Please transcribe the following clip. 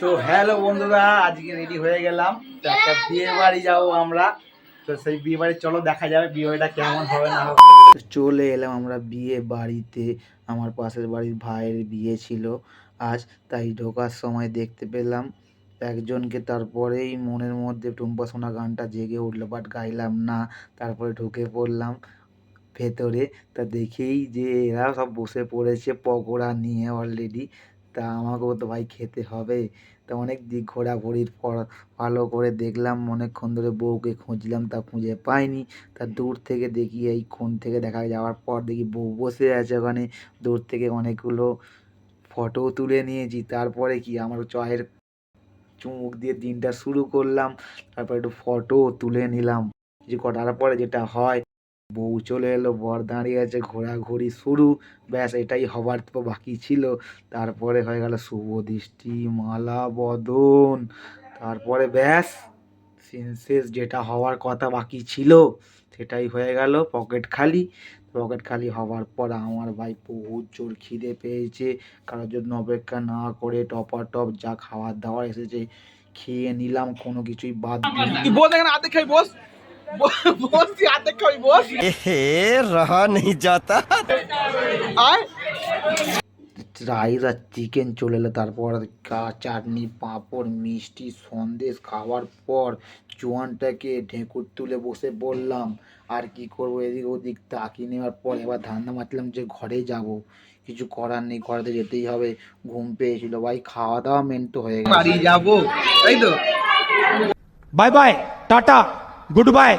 তো হ্যালো বন্ধুরা, আজকে রেডি হয়ে গেলাম। তো একটা বিয়ে বাড়ি যাবো আমরা। তো সেই বিয়ে বাড়ি চলো দেখা যাবে বিয়ে বাড়িটা কেমন হবে না হবে। চলে এলাম আমরা বিয়ে বাড়িতে। আমার পাশের বাড়ির ভাইয়ের বিয়ে ছিল আজ, তাই ঢোকার সময় দেখতে পেলাম একজনকে। তারপরেই মনের মধ্যে টুম্পা সোনা গানটা জেগে উঠলো, বাট গাইলাম না। তারপরে ঢুকে পড়লাম ভেতরে। তা দেখেই যে এরা সব বসে পড়েছে পকোড়া নিয়ে অলরেডি। তা আমাকেও তো ভাই খেতে হবে। তা অনেক দিক ঘোরাঘুরির পর ভালো করে দেখলাম, অনেকক্ষণ ধরে বউকে খুঁজলাম, তা খুঁজে পাইনি। তা দূর থেকে দেখি, এই কোণ থেকে দেখা যাওয়ার পর দেখি বউ বসে আছে ওখানে। দূর থেকে অনেকগুলো ফটো তুলে নিয়েছি। তারপরে কি আমার চায়ের চুমুক দিয়ে দিনটা শুরু করলাম। তারপর একটু ফটো তুলে নিলাম। কিছু করার পরে যেটা হয়, বউ চলে এলো, বর দাঁড়িয়ে আছে, ঘোরাঘুরি শুরু। ব্যাস এটাই হবার তো বাকি ছিল। তারপরে হয়ে গেল শুভ দৃষ্টি, মালা বদন। তারপরে ব্যাস সিন শেষ, যেটা হওয়ার কথা বাকি ছিল সেটাই হয়ে গেল। পকেট খালি। পকেট খালি হওয়ার পর আমার ভাই বহুত জোর খিদে পেয়েছে। কারোর জন্য অপেক্ষা না করে টপাটপ যা খাবার দাবার এসেছে খেয়ে নিলাম, কোনো কিছুই বাদ দিইনি। बोल देगा ना आते खाई बॉस बॉस की आते खाई बॉस रहा नहीं जाता। आए রাইস আর চিকেন চলে এলো। তারপর চাটনি, পাঁপড়, মিষ্টি, সন্দেশ খাওয়ার পর জোয়ানটাকে ঢেঁকুর তুলে বসে পড়লাম। আর কি করবো, এদিক ওদিক তাকিয়ে নেওয়ার পর এবার ধান্দা মারলাম যে ঘরে যাব। কিছু করার নেই, ঘরেতে যেতেই হবে। ঘুম পেয়েছিল ভাই, খাওয়া দাওয়া মেন তো হয়ে গেছে। बाड़ी जाबो তাই তো bye bye tata good bye.